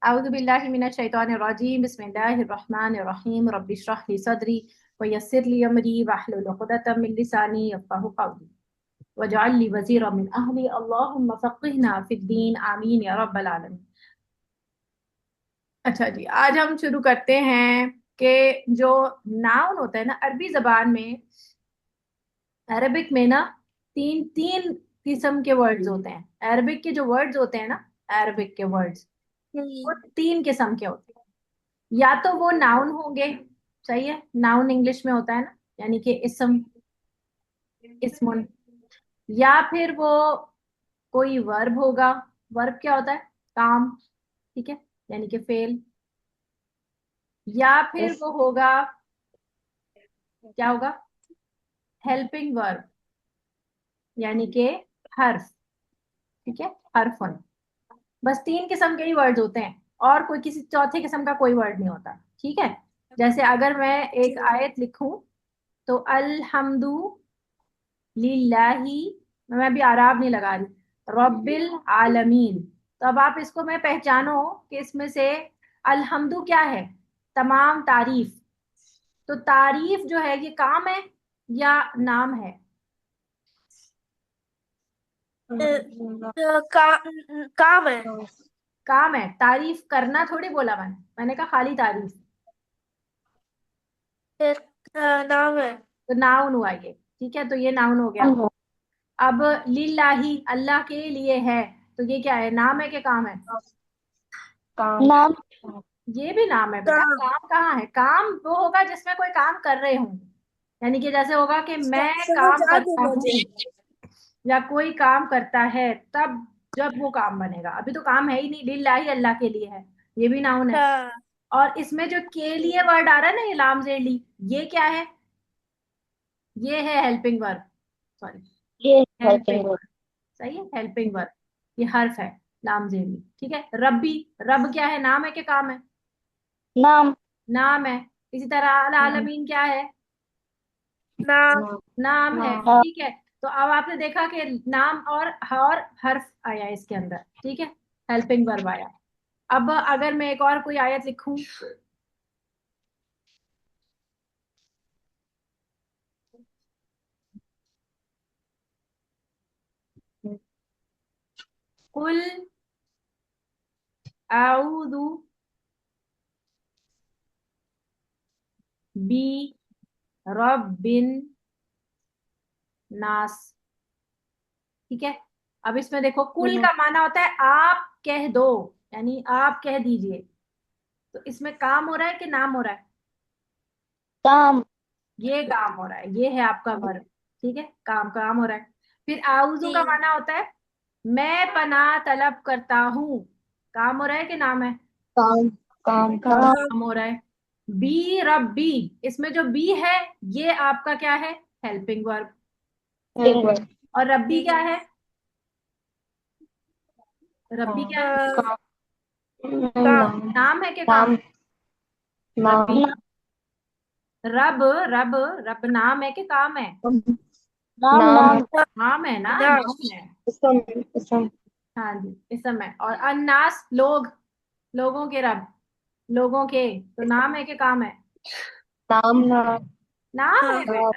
अऊज़ु बिल्लाहि मिनश शैतानिर रजीम बिस्मिल्लाहिर रहमानिर रहीम रब्बि इश्रह ली सदरी व यस्सिर ली अमरी वहलुल उक़दतम मिन लिसानी यफ़क़हू क़ौली वजअल ली वज़ीरम मिन अहली अल्लाहुम्मा फ़क़्हिना फ़िद्दीन आमीन या रब्बल आलमीन। अच्छा जी, आज हम शुरू करते हैं कि जो नाउन होता है ना अरबी जबान में, अरबिक में ना तीन तीन किस्म के वर्ड्स होते हैं। अरबिक के जो वर्ड्स होते हैं ना, अरबिक के वर्ड्स वो तीन किस्म के होते हैं। या तो वो नाउन होंगे, सही है, नाउन इंग्लिश में होता है ना, यानी कि इसम, इस्मुन। या फिर वो कोई वर्ब होगा। वर्ब क्या होता है? काम, ठीक है, यानी कि फेल। या फिर वो होगा, क्या होगा? हेल्पिंग वर्ब, यानी कि हर्फ, ठीक है, हर्फन। बस तीन किस्म के ही वर्ड्स होते हैं और कोई किसी चौथे किस्म का कोई वर्ड नहीं होता, ठीक है। जैसे अगर मैं एक आयत लिखूं तो अल्हम्दु लिल्लाही, मैं भी आराब नहीं लगा रही, रब्बिल आलमीन। तो अब आप इसको मैं पहचानो कि इसमें से अल्हम्दु क्या है? तमाम तारीफ। तो तारीफ जो है ये काम है या नाम है? काम है। काम है। तारीफ करना थोड़ी बोला मैंने कहा खाली तारीफ। फिर नाम है। तो नाउन हुआ ये, ठीक है, तो ये नाउन हो गया। अब लिल्लाही, अल्लाह के लिए है, तो ये क्या है? नाम है कि काम है? नाम। ये भी नाम है बेटा। काम काम कहाँ है? काम वो होगा जिसमें कोई काम कर रहे हों, यानी कि जैसे होगा कि मैं समझ काम आ गई करता मुझे। हूँ या कोई काम करता है, तब जब वो काम बनेगा। अभी तो काम है ही नहीं, लिल्लाही अल्लाह के लिए है, ये भी नाउन है। हाँ। और इसमें जो के लिए वर्ड आ रहा है ना, ये लाम जेली, ये क्या है? ये है हेल्पिंग वर्ब, सॉरी, ये हेल्पिंग हेल्पिंग वर्ब। सही है, हेल्पिंग वर्ब, ये हर्फ है, लाम जेली, ठीक है। रब्बी, रब क्या है? नाम है कि काम है? नाम। नाम है। इसी तरह अल आलमीन क्या है? नाम। नाम है, हाँ। ठीक है। तो अब आपने देखा कि नाम और हर्फ आया इसके अंदर, ठीक है, हेल्पिंग वर्ब आया। अब अगर मैं एक और कोई आयत लिखूं, कुल आऊदु बी रब्बिन नास, ठीक है। अब इसमें देखो, कुल का माना होता है आप कह दो, यानी आप कह दीजिए। तो इसमें काम हो रहा है कि नाम हो रहा है? काम। ये काम हो रहा है, ये है आपका वर्ब, ठीक है, काम काम हो रहा है। फिर आउजू का जी। माना होता है मैं पनाह तलब करता हूँ। काम हो रहा है कि नाम है? काम। काम। काम। काम। काम हो रहा है। बी रब्बी, इसमें जो बी है ये आपका क्या है? Helping verb. हेल्पिंग। और रब्बी क्या जी। है? रब्बी क्या है? काम। काम। नाम है कि काम नाम। है? रब्बी, नाम। रब, रब, रब नाम है कि काम है? नाम। नाम। नाम है ना, नाम। नाम है। इसम। इसम। हाँ जी, इसम है। और अन्नास, लोग, लोगों के रब, लोगों के, तो नाम है कि काम है? नाम। नाम। नाम है हाँ। बेटा।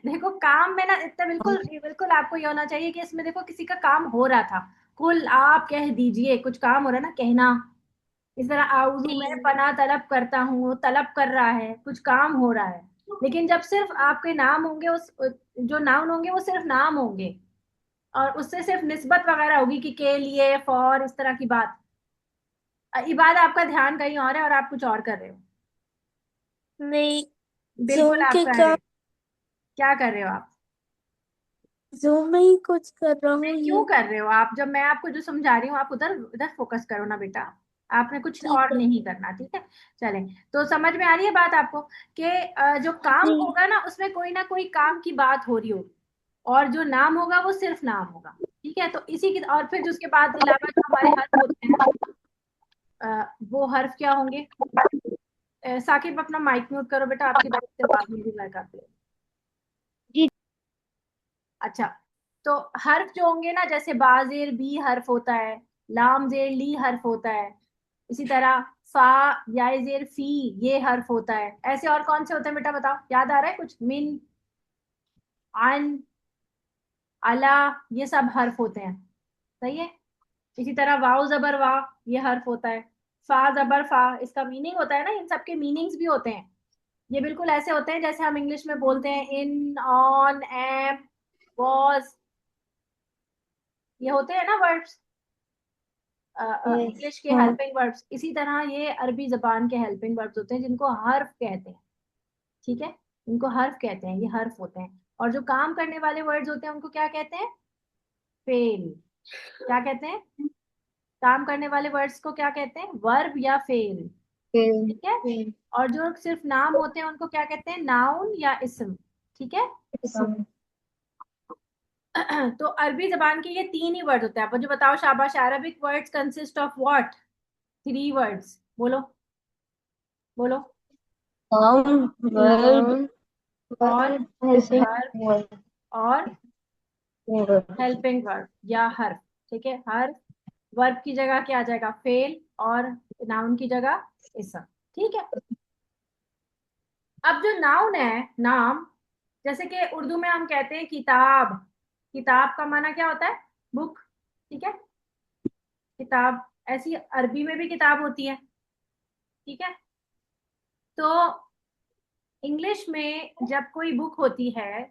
देखो काम में ना इतना बिल्कुल बिल्कुल आपको ये होना चाहिए कि इसमें देखो किसी का काम हो रहा था। कुल आप कह दीजिए, कुछ काम हो रहा है ना, कहना। इस तरह आउजू, मैं जी। पना तलब करता हूँ, वो तलब कर रहा है, कुछ काम हो रहा है। लेकिन जब सिर्फ आपके नाम होंगे, उस जो नाउन होंगे वो सिर्फ नाम होंगे और उससे सिर्फ निस्बत वगैरह होगी कि के लिए, फॉर, इस तरह की बात। इबाद आपका ध्यान कहीं और है और आप कुछ और कर रहे हो। नहीं। बिल्कुल जूम आप के कर रहे काम। हो। क्या कर रहे हो आप? जूम में ही कुछ कर रहा मैं हूँ क्यों ये। कर रहे हो आप? जब मैं आपको जो समझा रही हूँ आप उधर उधर फोकस करो ना बेटा। आपने कुछ ठीक और है। नहीं करना, ठीक है। चले, तो समझ में आ रही है बात आपको कि जो काम जी। होगा ना उसमें कोई ना कोई काम की बात हो रही होगी और जो नाम होगा वो सिर्फ नाम होगा, ठीक है। तो इसी की, और फिर उसके बाद अलावा जो हमारे हर्फ होते हैं ना, वो हर्फ क्या होंगे? साकिब अपना माइक म्यूट करो बेटा, आपकी बात से आवाज मेरी बैक आती है। जी। अच्छा, तो हर्फ जो होंगे ना, जैसे बाजेर बी हर्फ होता है, लाम जेर ली हर्फ होता है, इसी तरह फा या जेर फी, ये हर्फ होता है। ऐसे और कौन से होते हैं बेटा, बताओ, याद आ रहा है कुछ? मिन, अन, अला, ये सब हर्फ होते हैं। सही है। इसी तरह वाव जबर वाह, ये हर्फ होता है। फा जबर फा, इसका मीनिंग होता है ना, इन सबके मीनिंग्स भी होते हैं। ये बिल्कुल ऐसे होते हैं जैसे हम इंग्लिश में बोलते हैं इन, ऑन, एम, वॉज, ये होते हैं ना वर्ड्स, यस। इंग्लिश के हाँ। Helping verbs. इसी तरह ये अरबी जबान के हेल्पिंग वर्ब्स होते हैं जिनको हर्फ कहते हैं। ठीक है, इनको हर्फ कहते हैं, ये हर्फ होते हैं। और जो काम करने वाले वर्ड्स होते हैं उनको क्या कहते हैं? फेल। क्या कहते हैं? काम करने वाले वर्ड्स को क्या कहते हैं? वर्ब या फेल। फिर ठीक है। फिर और जो सिर्फ नाम होते हैं उनको क्या कहते हैं? नाउन या इस्म। ठीक है। इसम। तो अरबी जबान के ये तीन ही वर्ड होते हैं। आप मुझे बताओ शाबाश, Arabic words consist of what? Three words, बोलो बोलो। नाउन, वर्ब, और हर्फ, वर्ब। और हेल्पिंग वर्ब या हर्फ। ठीक है, हर्फ। वर्ब की जगह क्या आ जाएगा? फेल। और नाउन की जगह इसम। ठीक है। अब जो नाउन है, नाम, जैसे कि उर्दू में हम कहते हैं किताब। किताब का माना क्या होता है? बुक। ठीक है, किताब। ऐसी अरबी में भी किताब होती है। ठीक है। तो इंग्लिश में जब कोई बुक होती है,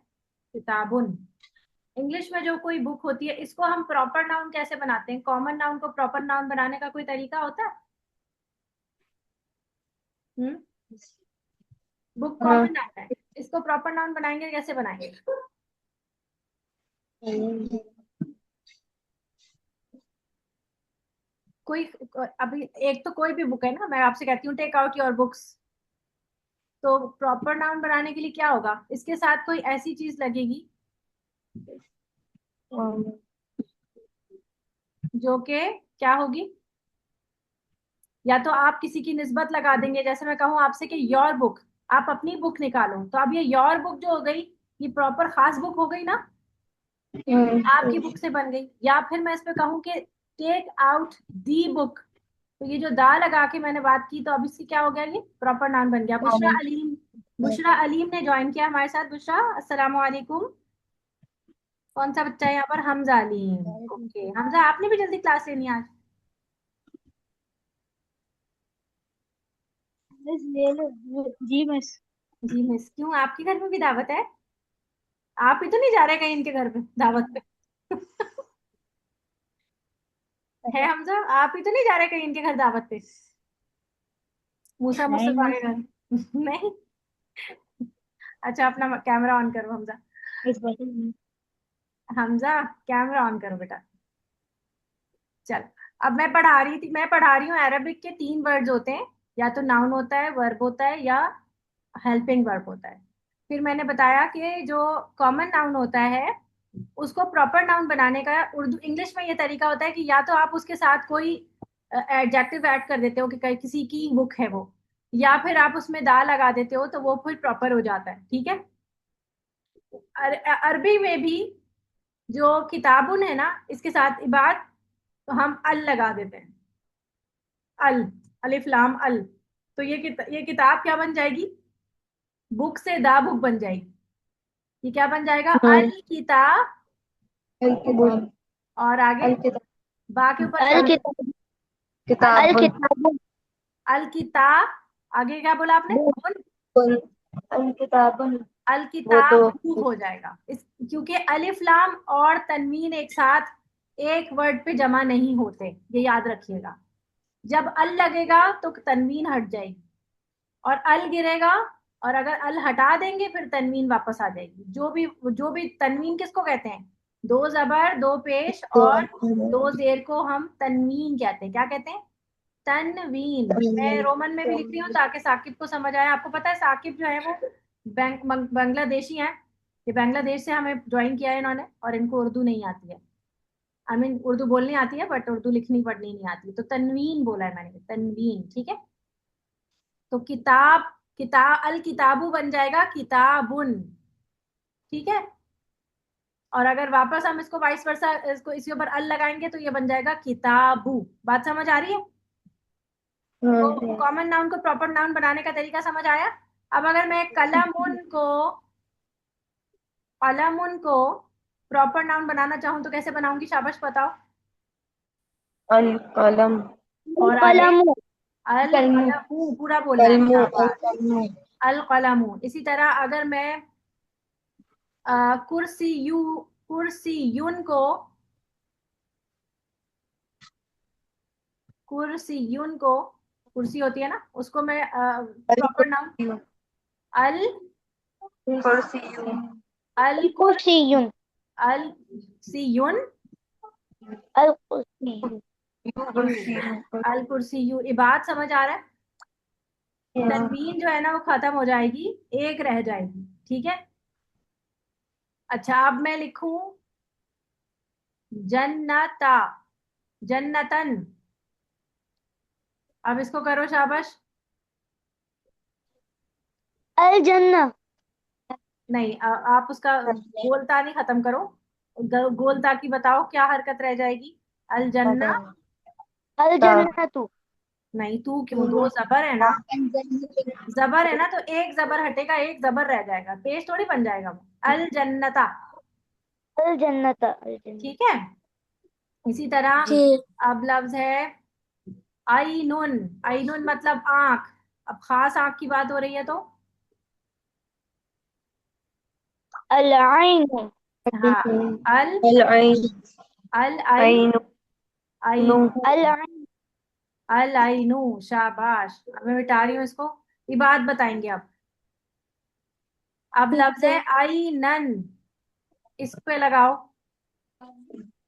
किताबुन, इंग्लिश में जो कोई बुक होती है, इसको हम प्रॉपर नाउन कैसे बनाते हैं? कॉमन नाउन को प्रॉपर नाउन बनाने का कोई तरीका होता है? हम्म। बुक हाँ। कॉमन नाउन है, इसको प्रॉपर नाउन बनाएंगे, कैसे बनाएंगे? कोई, अभी एक तो कोई भी बुक है ना, मैं आपसे कहती हूँ टेक आउट योर बुक्स, तो प्रॉपर नाउन बनाने के लिए क्या होगा? इसके साथ कोई ऐसी चीज लगेगी जो कि क्या होगी? या तो आप किसी की निस्बत लगा देंगे, जैसे मैं कहूँ आपसे कि योर बुक, आप अपनी बुक निकालो, तो अब ये योर बुक जो हो गई, ये प्रॉपर खास बुक हो गई ना, आपकी बुक से बन गई। या फिर मैं इस पे कहूँ कि टेक आउट दी बुक, तो ये जो दा लगा के मैंने बात की, तो अब इसकी क्या हो गया? ये प्रॉपर नाउन बन गया। बुशरा अलीम, बुशरा अलीम ने ज्वाइन किया हमारे साथ। बुशरा, अस्सलाम वालेकुम। कौन सा बच्चा है यहाँ पर? हमजा अलीम। ओके हमजा, आपने भी जल्दी क्लास लेनी है आज? बस ले लो। जी बस। जी मिस, क्यों आपके घर में भी दावत है? आप ही तो नहीं जा रहे कहीं इनके घर पे दावत पे? है हमजा, आप ही तो नहीं जा रहे कहीं इनके घर दावत पे? मूसा नहीं मुस्तफा के घर? नहीं। अच्छा, अपना कैमरा ऑन करो हमजा। इस बार। हमजा, कैमरा ऑन करो बेटा। चल, अब मैं पढ़ा रही हूँ अरबिक के तीन वर्ड्स होते हैं, या तो नाउन होता है, वर्ब होता है, या हेल्पिंग वर्ब होता है। फिर मैंने बताया कि जो कॉमन नाउन होता है, उसको प्रॉपर नाउन बनाने का उर्दू इंग्लिश में ये तरीका होता है कि या तो आप उसके साथ कोई एडजेक्टिव ऐड कर देते हो कि किसी की बुक है वो, या फिर आप उसमें दा लगा देते हो, तो वो फिर प्रॉपर हो जाता है। ठीक है। अरबी में भी जो किताबुन है ना, इसके साथ इबाद, तो हम अल लगा देते हैं। अल, अलिफ लाम अल, तो ये किताब क्या बन जाएगी? बुक से दा बुक बन जाएगी। ये क्या बन जाएगा? अल किताब। किताब। और आगे अल किताब। बा के ऊपर क्या? अल किताब। अल, किताब। अल किताब। आगे क्या बोला आपने? बुन। अल किताब। अल वो तो किताब बु हो जाएगा इस, क्योंकि अलिफ लाम और तनवीन एक साथ एक वर्ड पे जमा नहीं होते, ये याद रखिएगा। जब अल लगेगा तो तनवीन हट जाएगी, और अल गिरेगा, और अगर अल हटा देंगे फिर तनवीन वापस आ जाएगी। जो भी तनवीन किसको कहते हैं? दो जबर, दो पेश और दो जेर को हम तनवीन कहते हैं। क्या कहते हैं? तनवीन। मैं रोमन में भी लिख रही हूँ ताकि साकिब को समझ आए। आपको पता है साकिब जो है वो बांग्लादेशी है। ये बांग्लादेश से हमें ज्वाइन किया है इन्होंने, और इनको उर्दू नहीं आती है। आई मीन उर्दू बोलनी आती है बट उर्दू लिखनी पढ़नी नहीं आती, तो तनवीन बोला है मैंने, तनवीन। ठीक है। तो किताब, अल किताबु बन जाएगा किताबुन। ठीक है। और अगर वापस हम इसको वाइस वर्सा, इसको इसके ऊपर अल लगाएंगे तो ये बन जाएगा किताबु। बात समझ आ रही है? तो कॉमन नाउन को प्रॉपर नाउन बनाने का तरीका समझ आया। अब अगर मैं कलमुन को प्रॉपर नाउन बनाना चाहूँ तो कैसे बनाऊंगी, शाबाश बताओ। अल कलम और आगे कलम अल कलमु कलमू पूरा बोलना है, कलमु अल शाबाश। कलमु अल कलमू। इसी तरह अगर मैं कुर्सीयुन को कुर्सीयुन को कुर्सी होती है ना, उसको मैं अल प्रॉपर नाउन कुर्सियु अल कुर्सियु अल कुर कुर्सियुन अल सीयुन अल कुर्सियुन यू यू कुर्सियु अल कुर्सीयू। ये बात समझ आ रहा है। तनवीन जो है ना वो खत्म हो जाएगी, एक रह जाएगी, ठीक है। अच्छा अब मैं लिखूं जन्नता, जन्नतन। अब इसको करो शाबाश। अल जन्ना नहीं आप उसका गोलता नहीं खत्म करो, गोलता की बताओ क्या हरकत रह जाएगी। अल जन्ना। अल जन्नतु नहीं तू क्यों, दो जबर है ना, जबर है ना, तो एक जबर हटेगा, एक जबर रह जाएगा, पेश थोड़ी बन जाएगा वो। अल जन्नता, अल जन्नता अल जन्नत ठीक है। इसी तरह जी अब लफ्ज है आईनुन। आईनुन मतलब आंख। अब खास आंख की बात हो रही है तो अल आइन हाँ अल अल आइन अल आई आइनु आई अल आइन अल आईनू, शाबाश। अब मैं मिटा रही हूँ इसको, ये बात बताएंगे अब ठीक लफ्ज है है आईनन, इस पे लगाओ।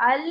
अल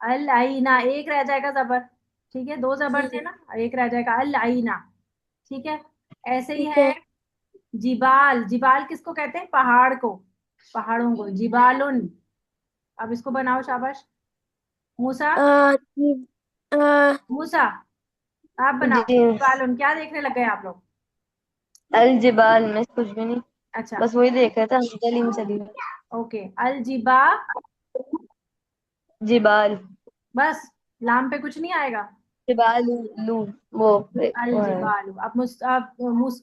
अल आईना, एक रह जाएगा जबर, ठीक है, दो जबर थे जी ना, एक रह जाएगा अल आईना, ठीक है। ऐसे ही ठीक है है जिबाल। जिबाल किसको कहते हैं, पहाड़ को, पहाड़ों को जिबालुन। अब इसको बनाओ शाबाश। मूसा, जी अ, मूसा आप बनाओ जी जिबालुन। क्या देखने लग गए आप लोग। अल जिबाल में कुछ भी नहीं, अच्छा बस वही देख रहा था हम चली ओके, अल जिबा, जिबाल बस लाम पे कुछ नहीं आएगा। जिबाल लू वो अल वो है जिबालू। अब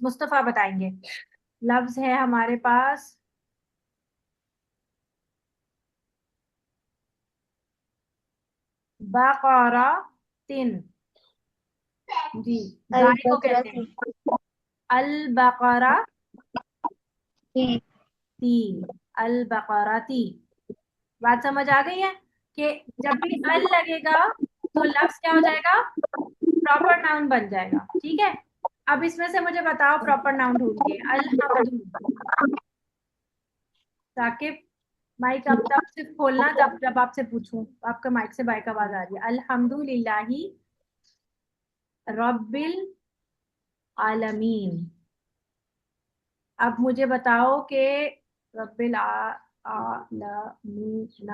मुस्तफा बताएंगे। लफ्ज है हमारे पास बकरा तिन, जी अल गाय को कहते हैं बकरती अल बकरा थी ती, अल बकराती। बात समझ आ गई है कि जब भी अल लगेगा तो लफ्ज क्या हो जाएगा, प्रॉपर नाउन बन जाएगा, ठीक है। अब इसमें से मुझे बताओ प्रॉपर नाउन ढूंढ के। अल्हम्दु, साकिब माइक अब तब सिर्फ खोलना जब जब आपसे पूछूं। आपका माइक से बाइक आवाज आ रही है। अल्हम्दुलिल्लाही रब्बिल आलमीन। अब मुझे बताओ कि रब्बिल आलमीन,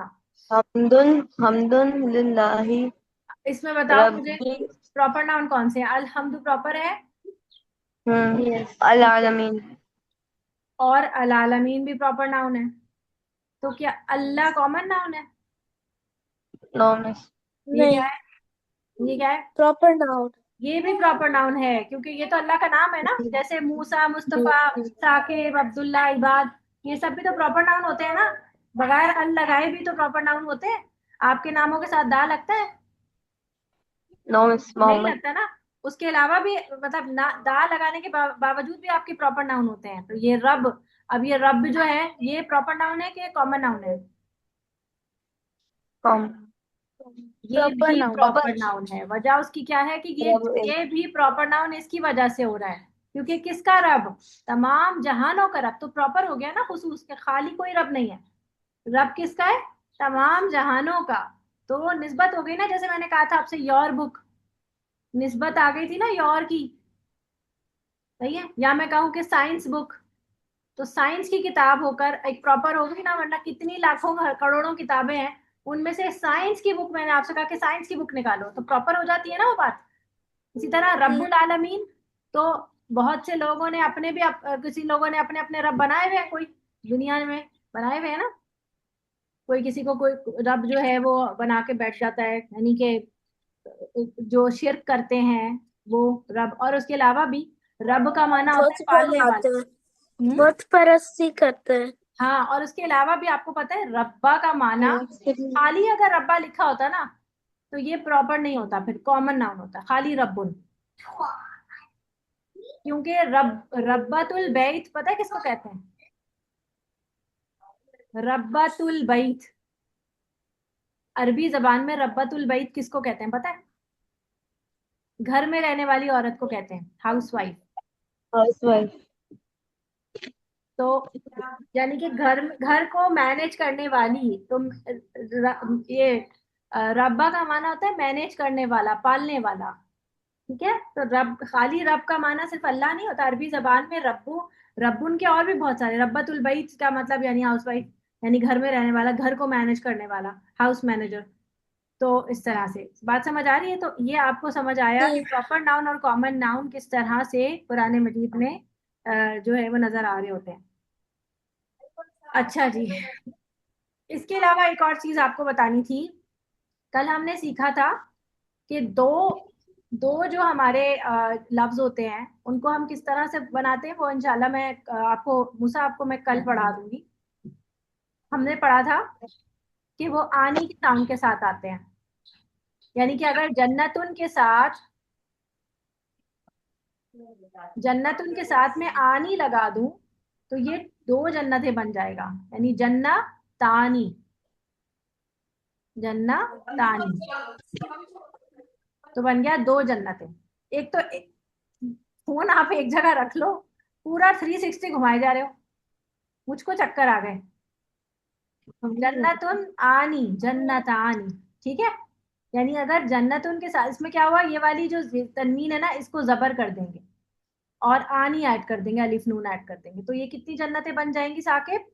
हमदुन हमदुन लिल्लाही इसमें बताओ मुझे रब्बी प्रॉपर नाउन कौन से हैं। अल्हम्दु प्रॉपर है, अल ठीक है, आलमीन और अलालमीन भी प्रॉपर नाउन है। तो क्या अल्लाह कॉमन नाउन है। नॉमिस ये क्या नहीं है, ये क्या है, प्रॉपर नाउन ये भी प्रॉपर नाउन है क्योंकि ये तो अल्लाह का नाम है ना। जैसे मूसा, मुस्तफा, साकिब, अब्दुल्ला, इबाद, ये सब भी तो प्रॉपर नाउन होते हैं ना। बगैर अल लगाए भी तो प्रॉपर नाउन होते हैं। आपके नामों के साथ दा लगता है, नॉमिस नहीं मोहम्मद लगता ना। उसके अलावा भी मतलब ना दा लगाने के बावजूद भी आपके प्रॉपर नाउन होते हैं। तो ये रब, अब ये रब जो है ये प्रॉपर नाउन है कि कॉमन नाउन है। कॉम ये प्रॉपर भी नाउन प्रॉपर नाउन है। वजह उसकी क्या है कि रब ये भी प्रॉपर नाउन इसकी वजह से हो रहा है क्योंकि किसका रब, तमाम जहानों का रब, तो प्रॉपर हो गया ना, खुसूस के खाली कोई रब नहीं है। रब किसका है, तमाम जहानों का। तो निस्बत हो गई ना, जैसे मैंने कहा था आपसे योर बुक, निस्बत आ गई थी ना योर की, सही है। या मैं कहूँ कि साइंस बुक, तो साइंस की किताब होकर एक प्रॉपर होगी ना, वरना कितनी लाखों करोड़ों किताबें हैं, उनमें से साइंस की बुक, मैंने आपसे कहा कि साइंस की बुक निकालो, तो प्रॉपर हो जाती है ना वो बात। इसी तरह जी रब्बुल आलमीन, तो बहुत से लोगों ने अपने भी किसी लोगों ने अपने अपने रब बनाए हुए हैं, कोई दुनिया में बनाए हुए हैं ना। कोई किसी को कोई रब जो है वो बना के बैठ जाता है, यानी कि जो शिर्क करते हैं वो रब। और उसके अलावा भी रब का माना होता बुत है पालने बनाते वाला। हैं, बुत परस्ती करते हैं। हाँ, और उसके अलावा भी आपको पता है रब्बा का माना, खाली अगर रब्बा लिखा होता ना तो ये प्रॉपर नहीं होता, फिर कॉमन नाउन होता, खाली रब्बुन। क्योंकि रब्बातुल बैत पता है किसको कहते हैं? रब्बातुल बैत, अरबी जबान में रब्बातुल बैत किसको कहते हैं पता है? घर में रहने वाली औरत को कहते हैं, हाउस वाइफ। हाउसवाइफ। तो यानी कि घर को मैनेज करने वाली। तो ये रब्बा का माना होता है मैनेज करने वाला, पालने वाला। ठीक है, तो रब, खाली रब का माना सिर्फ अल्लाह नहीं होता। अरबी जबान में रब्बू, रब्बुन के और भी बहुत सारे, रब्बतुल बैत का मतलब यानी हाउस वाइफ, यानी घर में रहने वाला, घर को मैनेज करने वाला, हाउस मैनेजर। तो इस तरह से बात समझ आ रही है? तो ये आपको समझ आया कि प्रॉपर नाउन और कॉमन नाउन किस तरह से कुरान मजीद में जो है वो नजर आ रहे होते हैं। अच्छा जी, इसके अलावा एक और चीज आपको बतानी थी। कल हमने सीखा था कि दो दो जो हमारे लफ्ज होते हैं उनको हम किस तरह से बनाते हैं, वो इंशाल्लाह मैं आपको मूसा आपको मैं कल पढ़ा दूंगी। हमने पढ़ा था कि वो आनी के साउंड के साथ आते हैं। यानी कि अगर जन्नतुन के साथ में आनी लगा दूं तो ये दो जन्नतें बन जाएगा, यानी जन्ना तानी, जन्ना तानी, तो बन गया दो जन्नतें। एक तो फोन आप एक जगह रख लो, पूरा 360 घुमाए जा रहे हो, मुझको चक्कर आ गए। जन्नतुन आनी, जन्नत आनी, ठीक है। यानी अगर जन्नतुन के साथ, इसमें क्या हुआ, ये वाली जो तनवीन है ना इसको जबर कर देंगे और आनी ऐड कर देंगे, अलिफ नून ऐड कर देंगे, तो ये कितनी जन्नतें बन जाएंगी साकिब?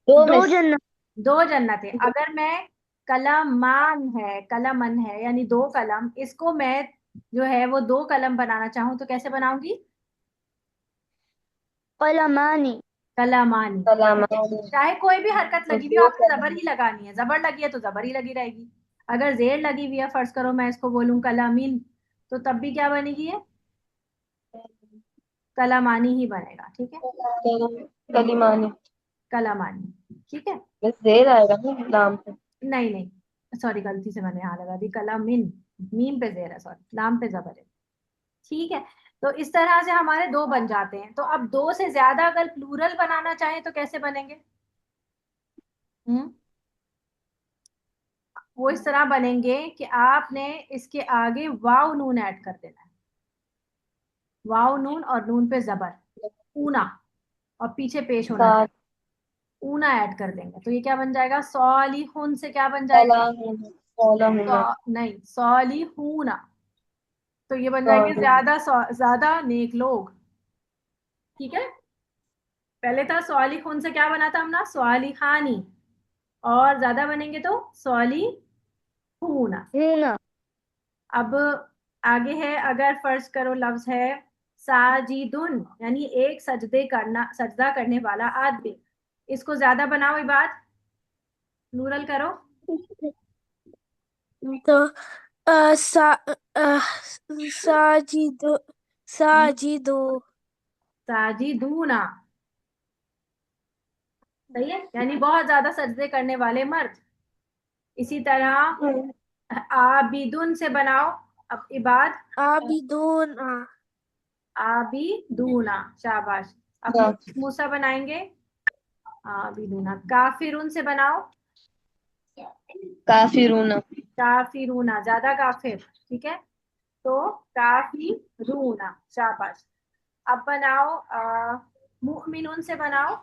दो दो मिस। जन्नत। दो जन्नतें। अगर मैं कलमन है यानी दो कलम, इसको मैं जो है वो दो कलम बनाना चाहूं तो कैसे बनाऊंगी? कलमानी। कलमानी। कलामानी। चाहे कोई भी हरकत लगी हुई हो, दो आपने जबर ही लगानी है। जबर लगी है तो जबर ही लगी रहेगी। अगर जेर लगी हुई है, फर्ज करो मैं इसको बोलूं कलामीन, तो तब भी क्या बनेगी ये? कलामानी ही बनेगा, ठीक है। कलिमानी। कलामानी, ठीक है। बस जेर आएगा ना नाम पे। नहीं नहीं, सॉरी, गलती से मैंने यहाँ लगा दी, कलामिन, मीम पे जेर है, सॉरी, नाम पे जबर है। ठीक है, तो इस तरह से हमारे दो बन जाते हैं। तो अब दो से ज्यादा अगर प्लूरल बनाना चाहें तो कैसे बनेंगे? हम्म वो इस तरह बनेंगे कि आपने इसके आगे वाव नून ऐड कर देना है। वाव नून और नून पे जबर, ऊना, और पीछे पेश होना साथ। चाहिए, ऊना ऐड कर देंगे तो ये क्या बन जाएगा? सॉलिहुन से क्या बन जाएगा? सलाहुन। सलाहुन। नहीं, सॉलिहूना। तो ये बन जाएंगे सॉलिह। ज्यादा नेक लोग। ठीक है, पहले था सॉलिहुन से क्या बना था हमने? सॉलिहानी। और ज्यादा बनेंगे तो सॉलिहूना। हूं ना। अब आगे है, अगर फर्ज करो लफ्ज है साजिदुन, यानी एक सजदा करने वाला आदमी, इसको ज्यादा बनाओ इबाद, प्लूरल करो। तो साजिदो, साजिदो। साजिदूना, सही है, यानी बहुत ज्यादा सजदे करने वाले मर्द। इसी तरह आबिदुन से बनाओ, अब इबाद, आबिदून। आबिदूना, शाबाश। अब मूसा बनाएंगे, आबिदूना। काफिरुन से बनाओ, काफिरूना। काफिरूना, ज्यादा काफिर, ठीक है, तो काफिरूना, शाबाश। अब बनाओ मुमिनुन से बनाओ,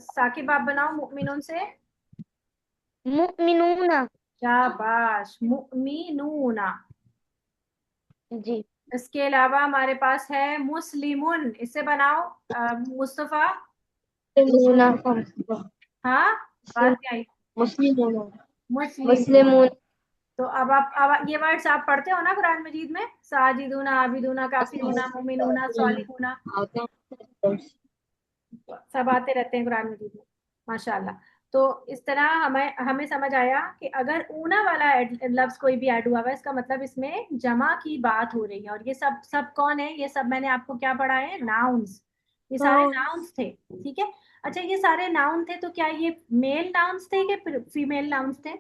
साकिब आप बनाओ मुमिनुन से, मुमिनूना। शाबाश, मुमिनूना। जी। इसके अलावा हमारे पास है मुस्लिमुन, इसे बनाओ मुस्तफा। मुस्लिमूना। हाँ, बात क्या आई? मुस्लिमूना। मुस्लिम, मुस्लिमून। तो अब ये वर्ड्स आप पढ़ते हो ना कुरान मजीद में, साजिदूना, आबिदूना, काफिरूना, मोमिनूना, सालिहूना, आते हैं। सब आते रहते हैं कुरान मजीद में, माशाल्लाह। तो इस तरह हमें हमें समझ आया कि अगर ऊना वाला लफ्ज कोई भी ऐड हुआ हुआ है, इसका मतलब इसमें जमा की बात हो रही है। और ये सब सब कौन है, ये सब मैंने आपको क्या पढ़ा है, नाउन्स। ये सारे नाउन नाउन्स थे, ठीक है। अच्छा, ये सारे नाउन थे, तो क्या ये मेल नाउन्स थे कि फीमेल नाउन्स थे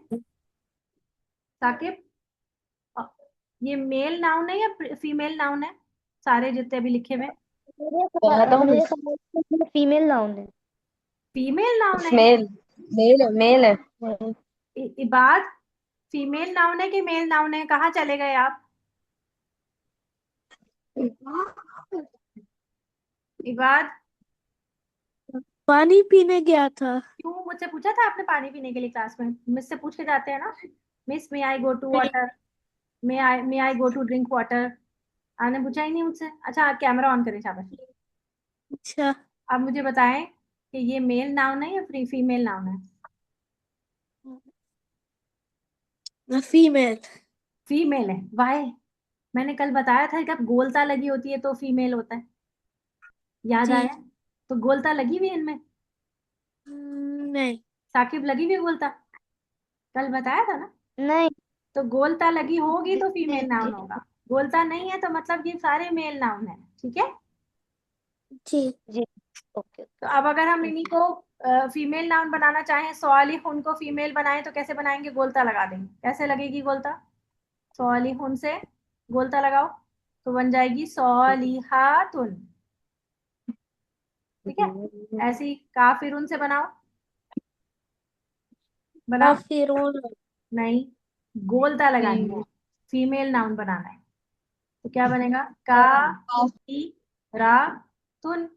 साकिब? अ, ये मेल नाउन है या फीमेल नाउन है, सारे जितने भी लिखे हुए? मेरे ख्याल से फीमेल नाउन है। फीमेल नाउन है। मेल, मेल है। इबाद फीमेल नाउन है कि मेल नाउन है? कहाँ चले गए आप? इबाद, पानी पीने गया था। क्यों, मुझसे पूछा था आपने पानी पीने के लिए क्लास में? मुझसे पूछ के जाते हैं ना, miss may I go to नहीं। Water, may I go to drink water. आपने पूछा ही नहीं मुझसे। अच्छा, कैमरा ऑन करें, शाबाश। अच्छा, अब मुझे बताएं कि ये मेल नाउन है या फीमेल नाउन है? फीमेल। फीमेल है, वाई? मैंने कल बताया था कि अब गोलता लगी होती है तो फीमेल होता है, याद जी। आया? तो गोलता लगी हुई है इनमें? नहीं। साकिब, लगी हुई है गोलता? कल बताया था ना। नहीं। तो गोलता लगी होगी जी। तो फीमेल नाउन होगा, गोलता नहीं है तो मतलब ये सारे मेल नाउन है, ठीक है। जी। जी। ओके। तो अब अगर हम इन्हीं को फीमेल नाउन बनाना चाहें, सवालिहुन को फीमेल बनाएं तो कैसे बनाएंगे? गोलता लगा देंगे। कैसे लगेगी गोलता? सवालिहुन से गोलता लगाओ तो बन जाएगी सॉलिहातुन, ठीक है। ऐसे ही काफिरुन से बनाओ, बनाओ। काफिरून। नहीं, गोलता लगानी है, फीमेल नाउन बनाना है। तो क्या बनेगा? का फी रा तुन।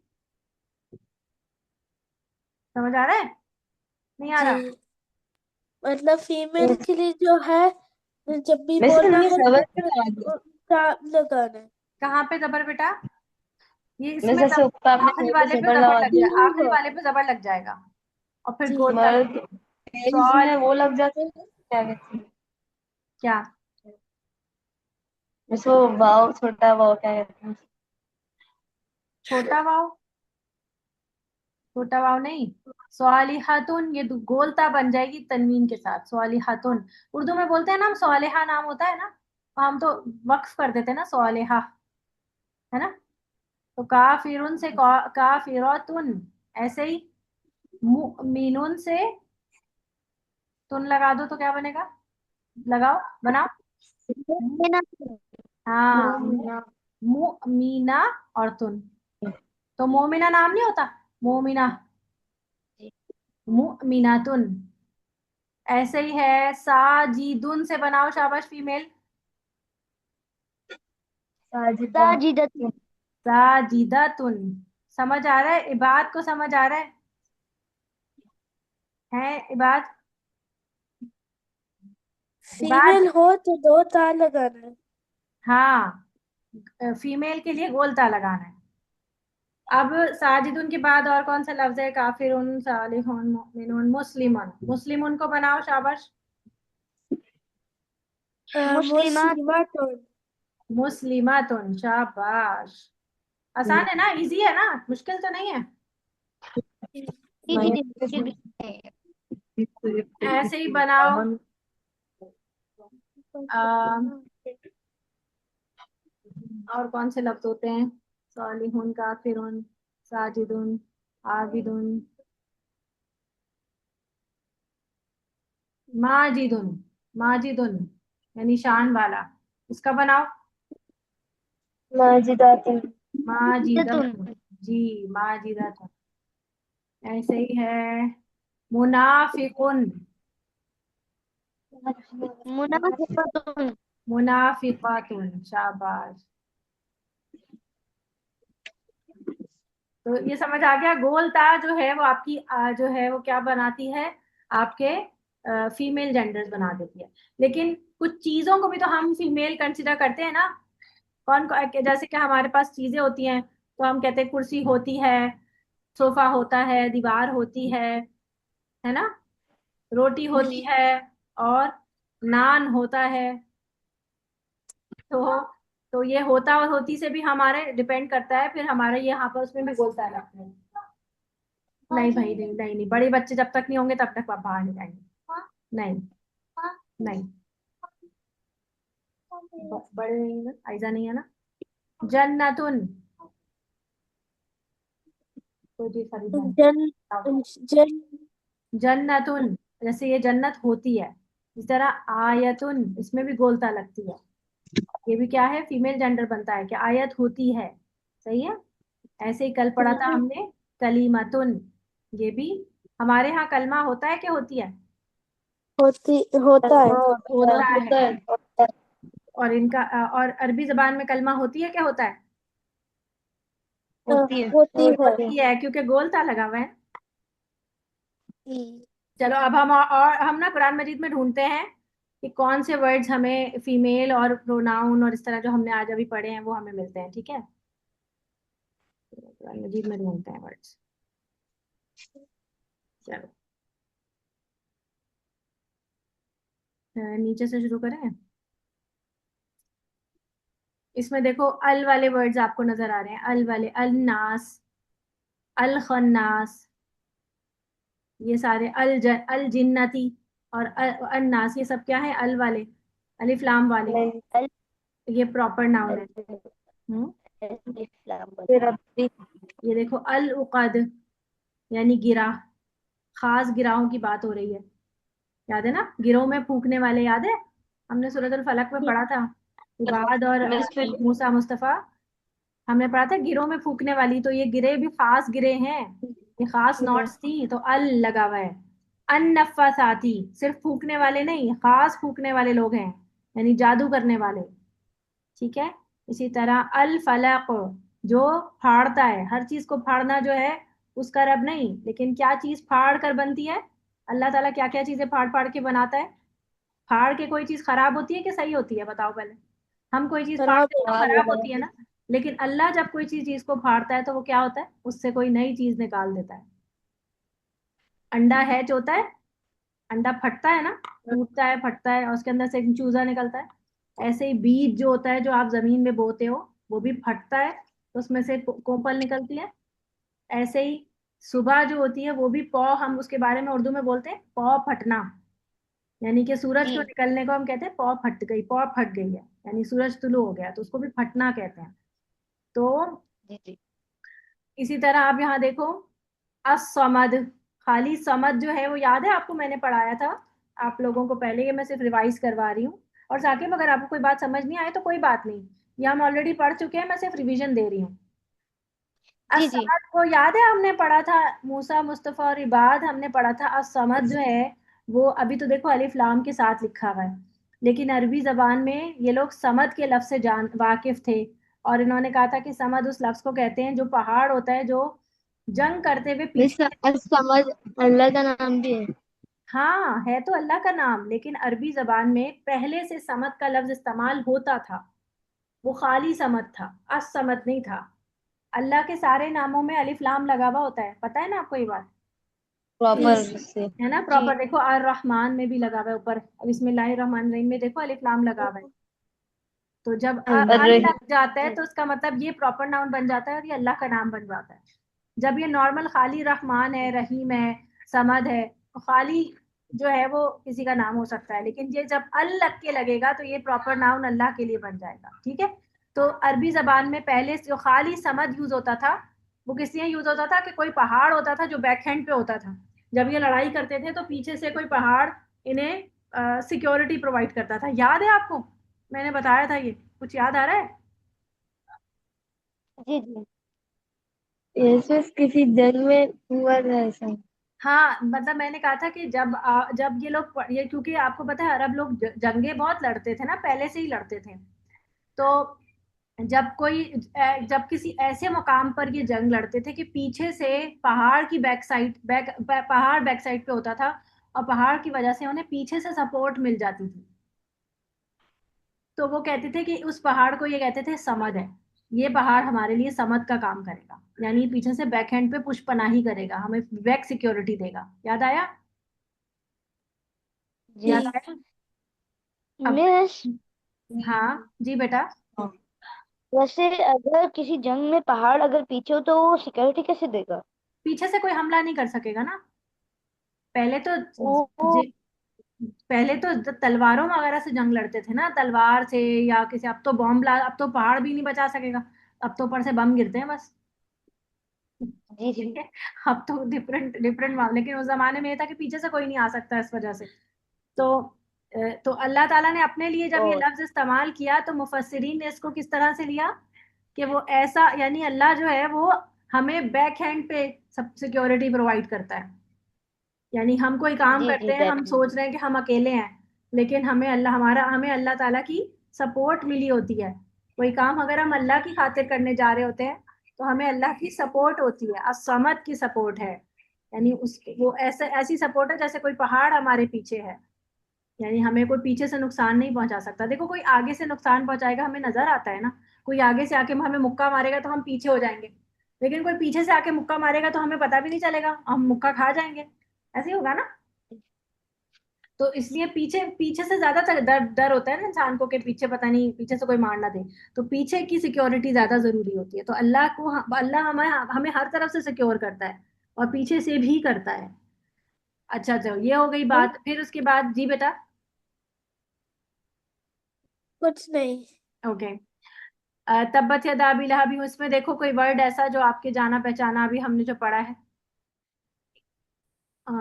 समझ आ रहा है, नहीं आ जी, रहा? मतलब फीमेल के लिए जो है, जब भी वैसे बोलना ये है सबर तो पे लगा दिया। का लगाना है। कहाँ पे जबर बेटा? ये मैं इसमें जैसे ऊपर आपने आखिरी सर पे वाले पे जबर जबर लगा लग दी। जाए, आखिरी वाले पे जबर लग जाएगा और फिर जी। गोलता मर्द लगेगा। तेज सॉल, में वो लग जाते हैं, क्या कहते हैं क्या? इसको, वाव, छोटा वाव क्या कहते हैं? छोटा वाव? छोटा वाव नहीं, स्वालिहातुन, ये गोलता बन जाएगी तनवीन के साथ, स्वालिहातुन। उर्दू में बोलते हैं ना हम, स्वालिहा नाम होता है ना, तो हम तो वक्फ कर देते हैं ना स्वालिहा, है ना। तो काफिरुन से काफिरतुन, ऐसे ही मुमिनुन से तुन लगा दो तो क्या बनेगा? लगाओ, बनाओ। मोमिना। हाँ, मोमिना। मुमीना और तुन। तो मोमिना नाम नहीं होता, मोमिना, मुमिनातुन। ऐसे ही है, साजिदुन से बनाओ, शाबाश फीमेल। साजिदा। साजिदतुन। साजिदातुन। समझ आ रहा है इबाद को? समझ आ रहा है इबाद? इबाद, फीमेल हो तो दो तार लगाना है। हाँ, फीमेल के लिए गोलता लगाना है। अब साजिदुन के बाद और कौन सा लफ्ज है? काफिरुन, सालिहुन, मुमिनुन, मुस्लिमुन। मुस्लिमुन को बनाओ, शाबाश। मुस्लिमात। मुस्लिमातुन। मुस्लिमातुन, शाबाश। आसान है ना, इजी है ना, मुश्किल तो नहीं है। जी जी जी जी जी। ऐसे ही बनाओ। आ, और कौन से लफ्ज होते हैं? सालिहुन, काफिरुन, साजिदुन, आबिदुन, माजिदुन। माजिदुन यानी शान वाला, इसका बनाओ माजिदातुन। दतुन। माजिदतुन। जी, माजिदतुन। ऐसे ही है, मुनाफिकुन, मुनाफिकतुन। मुनाफिकातुन, शाबाश। तो ये समझ आ गया, गोलता जो है वो आपकी जो है वो क्या बनाती है, आपके फीमेल जेंडर्स बना देती है। लेकिन कुछ चीजों को भी तो हम फीमेल कंसिडर करते हैं ना। जैसे कि हमारे पास चीजें होती हैं तो हम कहते हैं कुर्सी होती है, सोफा होता है, दीवार होती है ना, रोटी होती जी। है, और नान होता है। तो ये होता और होती से भी हमारे डिपेंड करता है, फिर हमारे यहाँ पर उसमें भी बोलता है लगता है। नहीं भाई, नहीं नहीं नहीं, बड़े बच्चे जब तक नहीं होंगे तब तक आप बाहर नहीं जाएंगे। नहीं नहीं, बड़े नहीं है ना, ऐसा नहीं है ना। जन्नतुन, कोई चीज खरीदना जन है। जन जन्नतुन, जैसे ये जन्नत होती है। इस तरह आयतुन, इसमें भी गोलता लगती है। ये भी क्या है, फीमेल जेंडर बनता है कि आयत होती है। सही है। ऐसे ही कल पढ़ा था हमने कलीमतुन, ये भी हमारे यहाँ कलमा होता है क्या, होती है? होता है। हाँ होता होता है। है होता है। और इनका और अरबी जबान में कलमा होती है क्या, होता है? होती है होती है। होती है, क्योंकि गोलता लगा हुआ है। हम्म। चलो अब हम और हम ना कुरान मजीद में ढूंढते हैं कि कौन से वर्ड्स हमें फीमेल और प्रोनाउन और इस तरह जो हमने आज अभी पढ़े हैं वो हमें मिलते हैं, ठीक है। कुरान मजीद में ढूंढते हैं वर्ड्स। चलो नीचे से शुरू करें। इसमें देखो अल वाले वर्ड्स आपको नजर आ रहे हैं, अल वाले, अल नास, अल खन्नास, ये सारे अल जिन्नती और अल नास, ये सब क्या है, अल वाले, अलिफ लाम वाले। नहीं ये प्रॉपर नाउन है। हम्म। फिर अभी ये देखो अल उकद, यानी गिरा, खास गिराहों की बात हो रही है। याद है ना, गिरोह में फूकने वाले, याद है? हमने सूरत फलक में पढ़ा था, इबाद और मिस फिर मूसा मुस्तफा, हमने पढ़ा था गिरोह में फूकने वाली। तो ये गिरे भी खास गिरे हैं, ये खास नॉट्स थी, तो अल लगा हुआ है। अन नफ़ासाती, सिर्फ फूकने वाले नहीं, खास फूकने वाले लोग हैं, यानी जादू करने वाले। ठीक है। इसी तरह अल फलक, जो फाड़ता है, हर चीज को फाड़ना जो है उसका रब नहीं, लेकिन क्या चीज फाड़ कर बनती है, अल्लाह ताला क्या क्या चीजें फाड़ फाड़ के बनाता है। फाड़ के कोई चीज खराब होती है कि सही होती है, बताओ पहले। हम कोई चीज खराब फाड़ते हैं तो खराब हो खराब होती है जाएगी। ना, लेकिन अल्लाह जब कोई चीज को फाड़ता है तो वो क्या होता है, उससे कोई नई चीज निकाल देता है। अंडा है जो होता है, अंडा फटता है ना, टूटता है, फटता है, और उसके अंदर से एक चूजा निकलता है। ऐसे ही बीज जो होता है जो आप जमीन में बोते हो, वो भी फटता है, तो उसमें से कोपल निकलती है। ऐसे ही सुबह जो होती है वो भी पौ, हम उसके बारे में उर्दू में बोलते हैं पौ फटना, यानी कि सूरज को जी निकलने को हम कहते हैं पौ फट गई, पौ फट गई है, यानी सूरज तुलु हो गया, तो उसको भी फटना कहते हैं। तो जी जी इसी तरह आप यहाँ देखो, असमद, खाली समद जो है वो याद है आपको, मैंने पढ़ाया था आप लोगों को पहले, ये मैं सिर्फ रिवाइज करवा रही हूँ। और साकिब अगर आपको कोई बात समझ नहीं आए तो कोई बात नहीं, ये हम ऑलरेडी पढ़ चुके हैं, मैं सिर्फ रिवीजन दे रही हूँ। जी जी असमद को याद है, हमने पढ़ा था मूसा मुस्तफा और इबाद, हमने पढ़ा था असमद जो है वो, अभी तो देखो अलिफ लाम के साथ लिखा हुआ है, लेकिन अरबी जबान में ये लोग समद के लफ्ज से जान वाकिफ थे। और इन्होंने कहा था कि समद उस लफ्ज को कहते हैं जो पहाड़ होता है, जो जंग करते हुए मिस पीछे। समझ अल्लाह का नाम भी है। हाँ है तो अल्लाह का नाम, लेकिन अरबी जबान में पहले से समद का लफ्ज इस्तेमाल होता था, वो खाली समद था, असमद नहीं था। अल्लाह के सारे नामों में अलिफ लाम लगा हुआ होता है, पता है ना आपको ये बात? प्रॉपर से है ना, जी प्रॉपर देखो अर रहमान में भी लगा हुआ है ऊपर, बिस्मिल्लाहिर रहमानिर रहीम में देखो अलिफ लाम लगा हुआ है। तो जब अल रही लग जाता है तो उसका मतलब ये प्रॉपर नाउन बन जाता है और ये अल्लाह का नाम बन जाता है। जब ये नॉर्मल खाली रहमान है, रहीम है, समद है, तो खाली जो है वो किसी का नाम हो सकता है, लेकिन ये जब अल लग के लगेगा तो ये प्रॉपर नाउन अल्लाह के लिए बन जाएगा। ठीक है। तो अरबी जबान में पहले जो खाली समद यूज होता था, वो किस लिए यूज होता था कि कोई पहाड़ होता था जो बैक हैंड पे होता था, जब ये लड़ाई करते थे तो पीछे से कोई पहाड़ इन्हें सिक्योरिटी प्रोवाइड करता था। याद है आपको, मैंने बताया था ये, कुछ याद आ रहा है? जी जी यीशु किसी जंग में हुआ था ऐसा। हाँ, मतलब मैंने कहा था कि जब ये लोग ये, क्योंकि आपको पता है अरब लोग जंगे बहुत लड़ते थे ना, पहले से ही लड़ते थे। तो जब किसी ऐसे मुकाम पर ये जंग लड़ते थे कि पीछे से पहाड़ की पहाड़ बैक साइड पे होता था, और पहाड़ की वजह से उन्हें पीछे से सपोर्ट मिल जाती थी, तो वो कहते थे कि उस पहाड़ को ये कहते थे समद है, ये पहाड़ हमारे लिए समद का काम करेगा, यानी पीछे से बैक हैंड पे पुष्पनाही करेगा, हमें बैक सिक्योरिटी देगा। याद आया? जी याद जी आया? अब मिस, हाँ जी बेटा। वैसे अगर किसी जंग में पहाड़ अगर पीछे हो तो वो सिक्योरिटी कैसे देगा? पीछे से कोई हमला नहीं कर सकेगा ना। पहले तो ओ, जे- पहले तो तलवारों वगैरह से जंग लड़ते थे ना, तलवार से या किसी। अब तो बॉम्ब ला, अब तो पहाड़ भी नहीं बचा सकेगा। अब तो ऊपर से बम गिरते हैं बस। जी जी। ठीक है। अब तो डिफरेंट डिफरेंट मामले, लेकिन उस जमाने में ये था कि पीछे से कोई नहीं आ सकता इस वजह से। तो तो अल्लाह ताला ने अपने लिए जब ये और लफ्ज इस्तेमाल किया तो मुफस्सिरीन ने इसको किस तरह से लिया कि वो ऐसा, यानी अल्लाह जो है वो हमें बैक हैंड पे सब सिक्योरिटी प्रोवाइड करता है। यानी हम कोई काम जी करते जी, हैं, हम बैक। सोच रहे हैं कि हम अकेले हैं, लेकिन हमें अल्लाह ताला की सपोर्ट मिली होती है। कोई काम अगर हम अल्लाह की खातिर करने जा रहे होते हैं तो हमें अल्लाह की सपोर्ट होती है, असमत की सपोर्ट है। यानी उसके वो ऐसे ऐसी सपोर्ट है जैसे कोई पहाड़ हमारे पीछे है। यानी हमें कोई पीछे से नुकसान नहीं पहुंचा सकता। देखो कोई आगे से नुकसान पहुंचाएगा हमें नजर आता है ना। कोई आगे से आके हमें मुक्का मारेगा तो हम पीछे हो जाएंगे, लेकिन कोई पीछे से आके मुक्का मारेगा तो हमें पता भी नहीं चलेगा, हम मुक्का खा जाएंगे। ऐसे ही होगा ना। तो इसलिए पीछे पीछे से ज्यादा डर डर होता है ना इंसान को, कि पीछे पता नहीं पीछे से कोई मार ना दे। तो पीछे की सिक्योरिटी ज्यादा जरूरी होती है। तो अल्लाह हमें हमें हर तरफ से सिक्योर करता है और पीछे से भी करता है। अच्छा चलो, ये हो गई बात। फिर उसके बाद जी बेटा। कुछ नहीं। ओके। तब्बत यदा अबी लहब, उसमें देखो कोई वर्ड ऐसा जो आपके जाना पहचाना अभी हमने जो पढ़ा है। अ,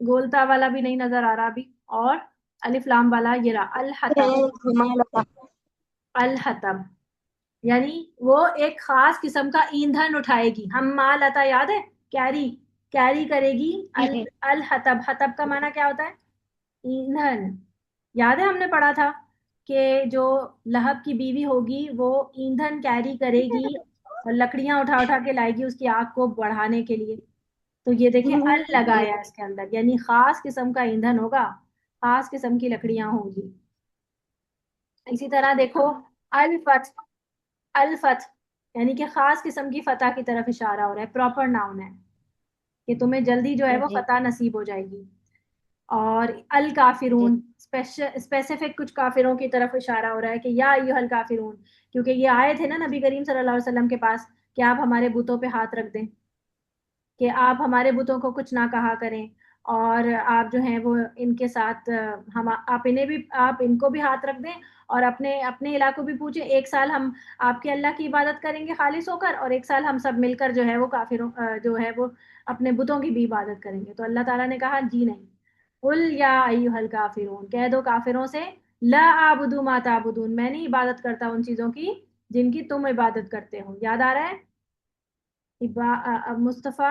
गोलता वाला भी नहीं नजर आ रहा अभी। और अलिफ लाम वाला ये रहा, अल हतब। हिमालय। अल हतब यानी वो एक खास किस्म का ईंधन उठाएगी। हम माल अता याद है, कैरी, कैरी करेगी। जी अल जी। अल हतब, हतब का माना क्या होता है? ईंधन। याद है हमने पढ़ा था कि जो लहब की बीवी होगी वो ईंधन कैरी करेगी और लकड़ियां उठा उठा के लाएगी उसकी आग को बढ़ाने के लिए। तो ये देखें, अल जी लगाया है इसके अंदर, यानी खास किस्म का ईंधन होगा, खास किस्म की लकड़ियां होंगी। इसी तरह देखो, अल फत, अल फत यानी कि खास किस्म की फतह की तरफ इशारा हो रहा है, प्रॉपर नाउन है कि तुम्हें जल्दी जो है वो जी। फतह नसीब हो जाएगी। और अल जी काफिरून, स्पेसिफिक कुछ काफिरों की तरफ इशारा हो रहा है कि या अय्युहल काफिरून, क्योंकि ये आए थे ना नबी करीम सल्लल्लाहु अलैहि वसल्लम के पास कि आप हमारे बुतों पे हाथ रख दें, कि आप हमारे बुतों को कुछ ना कहा करें, और आप जो हैं वो इनके साथ हम आप इन्हें भी, आप इनको भी हाथ रख दें, और अपने अपने इलाकों भी पूछे। एक साल हम आपके अल्लाह की इबादत करेंगे खालिस होकर, और एक साल हम सब मिलकर जो है वो काफिरों जो है वो अपने बुतों की भी इबादत करेंगे। तो अल्लाह ताला ने कहा जी नहीं, कुल या अय्युहल काफिरून, कह दो काफिरों से, ला आबुदु मा ताबुदून, मैं नहीं इबादत करता उन चीजों की जिनकी तुम इबादत करते हो। याद आ रहा है? मुस्तफा,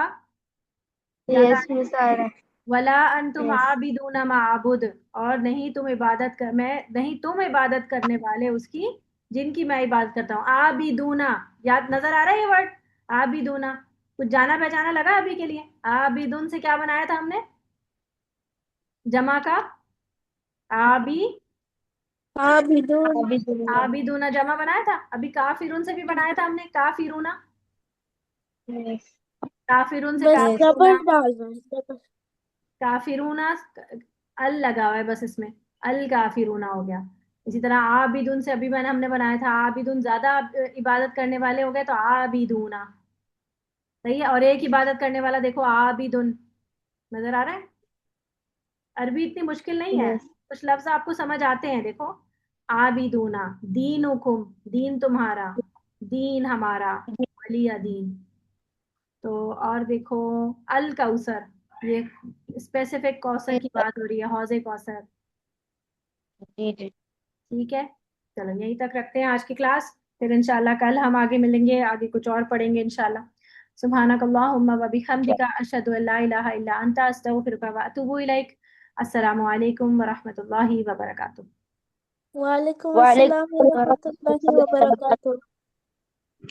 याद आ यस रहा है? मिस, आ रहा वला अंतुम है। यस। आबिदून मा आबुद, और नहीं तुम इबादत कर, मैं नहीं तुम इबादत करने वाले उसकी जिनकी मैं इबादत करता हूँ। आबिदूना, याद नजर आ रहा है ये वर्ड? आबिदूना कुछ जाना पहचाना लगा अभी के लिए? आबिदून से क्या बनाया था हमने? जमा का आबी, हाँ बिल्कुल। अभी सुनिए। आबिदूना जमा बनाया था। अभी काफिरून से भी बनाया था हमने, काफिरूना। यस। काफिरून से बस यस। जबर काफिरूना, डालना है, जबर। काफिरूना, अल लगा हुआ है बस इसमें, अल काफिरूना हो गया। इसी तरह आबिदुन से अभी मैंने हमने बनाया था, आबिदुन ज्यादा इबादत करने वाले हो गए तो आबिदूना। सही है। और एक इबादत करने वाला देखो, आबिदुन, नजर आ रहा है? अरबी इतनी मुश्किल नहीं है, यस। कुछ लफ्ज आपको समझ आते हैं। देखो, आबिदूना, दीनुकुम, दीन तुम्हारा, दीन हमारा, वलिया दीन। तो और देखो, अल कौसर, ये स्पेसिफिक कौसर की बात हो रही है, हौजे कौसर। जी जी। ठीक है। चलो यहीं तक रखते हैं आज की क्लास, फिर इंशाल्लाह कल हम आगे मिलेंगे, आगे कुछ और पढ़ेंगे इंशाल्लाह। सुब्हानक अल्लाहुम्मा व बिहम्दिका अशहदु अल्ला इलाहा इल्ला अंता अस्तगफिरुका व अतूबु इलैक। अस्सलामु अलैकुम व रहमतुल्लाहि व बरकातुहू। वालेकुम अस्सलाम व वालेकुम रहमतुल्लाहि व अस्सलाम। बरकातुहू।